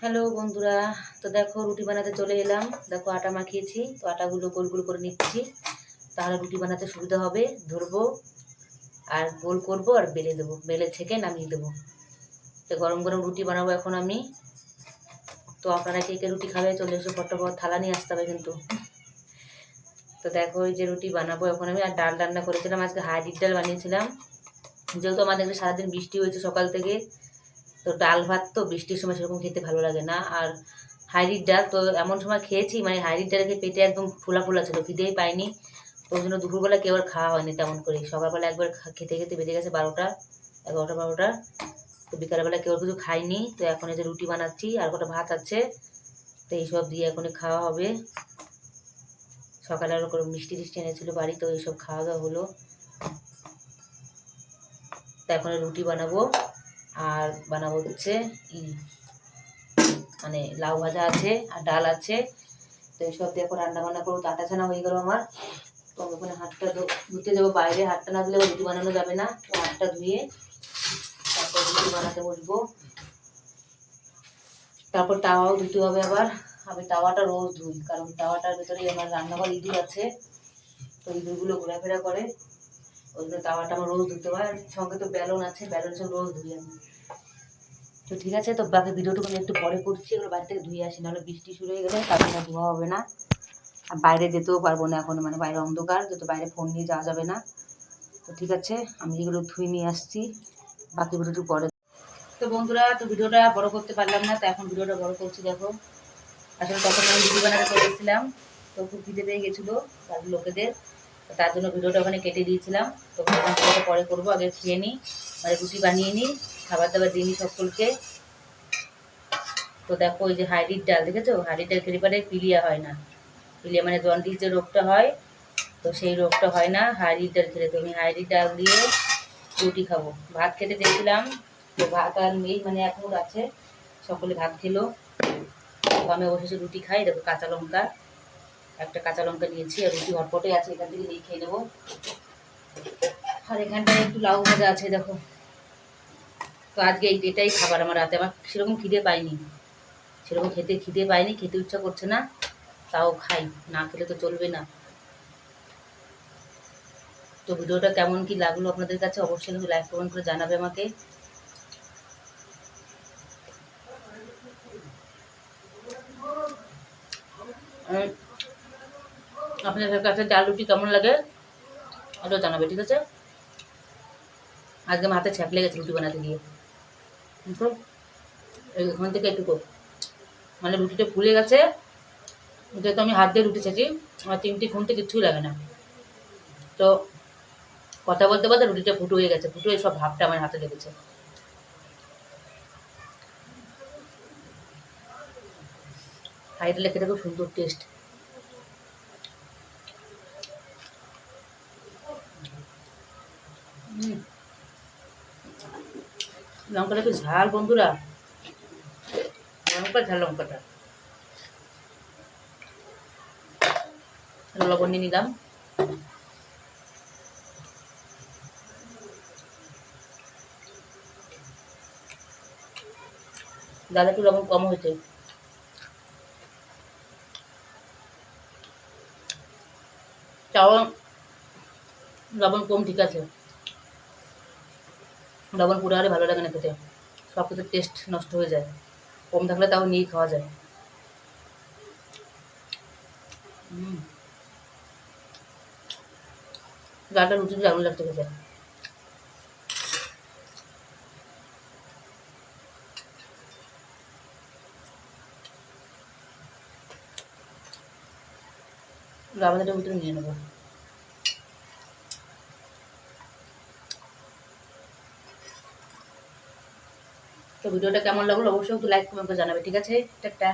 Hello বন্ধুরা, তো দেখো রুটি বানাতে চলে এলাম। দেখো আটা মাখিয়েছি, তো আটাগুলো গোল গোল করে নিচ্ছি, তাহলে রুটি বানাতে সুবিধা হবে। ধরবো আর গোল করব আর বেলে দেবো, বেলে ছেঁকে নামিয়ে দেবো। তো গরম গরম রুটি বানাবো এখন আমি। তো আপনারা কে কে রুটি খাবে চলে এসে ফটাফট থালা নিয়ে আসতে হবে কিন্তু। তো দেখো এই যে রুটি বানাবো এখন আমি। আর ডাল রান্না করেছিলাম আজকে, হাইব্রিড ডাল বানিয়েছিলাম। যেহেতু আমাদের সারাদিন বৃষ্টি হয়েছে সকাল থেকে, তো ডাল ভাত তো বৃষ্টির সময় সেরকম খেতে ভালো লাগে না। আর হাইব্রিড ডাল তো এমন সময় খেয়েছি, মানে হাইব্রিড ডাল খেয়ে পেটে একদম ফোলা ফোলা ছিল, খিদেই পাইনি। তো ওই জন্য দুপুরবেলা কেউ আর খাওয়া হয়নি তেমন করে। সকালবেলা একবার খেতে খেতে বেজে গেছে 12টা, 11টা 12টা। তো বিকালবেলা কেউ কিছু খাইনি। তো এখন এই যে রুটি বানাচ্ছি, আর কটা ভাত আছে, তো এইসব দিয়ে এখনই খাওয়া হবে। সকালে আরও করে মিষ্টি টিষ্টি এনেছিল বাড়ি, তো এইসব খাওয়া দাওয়া হলো। তো এখন রুটি বানাবো, আর বানাবো হচ্ছে মানে লাউ ভাজা আছে আর ডাল আছে। তো এইসব দিয়ে এখন রান্না বান্না করবো। আটা ছানা হয়ে গেল আমার। তো আমি ওখানে হাতটা ধুতে যাবো বাইরে, হাতটা না ধুলে রুটি বানানো যাবে না। তো হাতটা ধুয়ে তারপর রুটি বানাতে বসবো। তারপর তাওয়াও ধুতে হবে আবার। আমি তাওয়াটা রোজ ধুই, কারণ তাওয়াটার ভিতরেই আমার রান্নাঘর ইঁদুর আছে, তো ইঁদুরগুলো ঘোরাফেরা করে। ওই জন্য তাওয়াটা আমার রোজ ধুতে হয়। সঙ্গে তো ব্যালন আছে, ব্যালন সব রোজ ধুই আমি। তো ঠিক আছে, তো বাকি ভিডিওটুকু আমি একটু পরে করছি। এগুলো বাড়ি থেকে ধুয়ে আসি, নাহলে বৃষ্টি শুরু হয়ে গেলে তার জন্য ধোয়া হবে না। আর বাইরে যেতেও পারবো না এখন, মানে বাইরে অন্ধকার, যেহেতু বাইরে ফোন নিয়ে যাওয়া যাবে না। তো ঠিক আছে, আমি এগুলো ধুয়ে নিয়ে আসছি, বাকি ভিডিওটুকু পরে। তো বন্ধুরা, তো ভিডিওটা বড় করতে পারলাম না, তো এখন ভিডিওটা বড় করছি। দেখো আসলে তখন আমি রুটি বানাতে চলেছিলাম, তো খুব খিদে পেয়ে গেছিলো বাড়ির লোকেদের, তার জন্য ভিডিওটা ওখানে কেটে দিয়েছিলাম। তো ভিডিওটা পরে করবো, আগে খেয়ে নিই, মানে রুটি বানিয়ে নিই, খাবার দাবার দিয়ে নিই সকলকে। তো দেখো ওই যে হাইব্রিড ডাল দেখেছো, হাইব্রিড ডাল খেলে পরে পিলিয়া হয় না। পিলিয়া মানে জন্ডিস যে রোগটা হয়, তো সেই রোগটা হয় না হাইব্রিড ডাল খেলে। তো আমি হাইব্রিড ডাল দিয়ে রুটি খাবো। ভাত খেতে চেয়েছিলাম, তো ভাত আর নেই, মানে এখন আছে, সকলে ভাত খেলো। তো আমি অবশেষে রুটি খাই। দেখো কাঁচা লঙ্কা, একটা কাঁচা লঙ্কা নিয়েছি, আর রুটি হটপটে আছে, এখান থেকে নিয়ে খেয়ে নেবো। আর এখানটায় একটু লাউ ভাজা আছে দেখো। তো আজকে এটাই খাবার আমার রাতে। আমার সেরকম খিদে পাইনি, সেরকম খিদে পাইনি, খেতে ইচ্ছা করছে না, তাও খাই, না খেলে তো চলবে না। তো ভিডিওটা কেমন কি লাগলো আপনাদের কাছে অবশ্যই কিন্তু লাইক কমেন্ট করে জানাবে আমাকে। আপনাদের কাছে ডাল রুটি কেমন লাগে ওটা জানাবে, ঠিক আছে। আজকে আমার হাতে ছ্যাঁক লেগেছে রুটি বানাতে গিয়ে, কিন্তু এখান থেকে একটু মানে রুটিটা ফুলে গেছে। যেহেতু আমি হাত দিয়ে রুটি ছেঁকি, আমার 3টি খুনতে কিচ্ছুই লাগে না। তো কথা বলতে বলতে রুটিটা ফুটো হয়ে গেছে, ফুটো হয়ে সব ভাবটা আমার হাতে লেগেছে। হাইটা লেখে খুব সুন্দর টেস্ট। লঙ্কাটা একটু ঝাল বন্ধুরা, লঙ্কা ঝাল লঙ্কাটা। লবণ নিয়ে নিলাম। ডালে একটু লবণ কম হয়েছে, তাও লবণ কম ঠিক আছে। লবণ পুরো হলে ভালো লাগে না খেতে, সব কিছুর টেস্ট নষ্ট হয়ে যায়। কম থাকলে তাও নিয়ে খাওয়া যায়। ডালটা রুটি দিয়ে দারুণ লাগতে খেতে। রাবারের ভিতরে নিয়ে নেবো। তো ভিডিওটা কেমন লাগলো অবশ্যই একটু লাইক কমেন্ট করে জানাবে, ঠিক আছে। টাটা।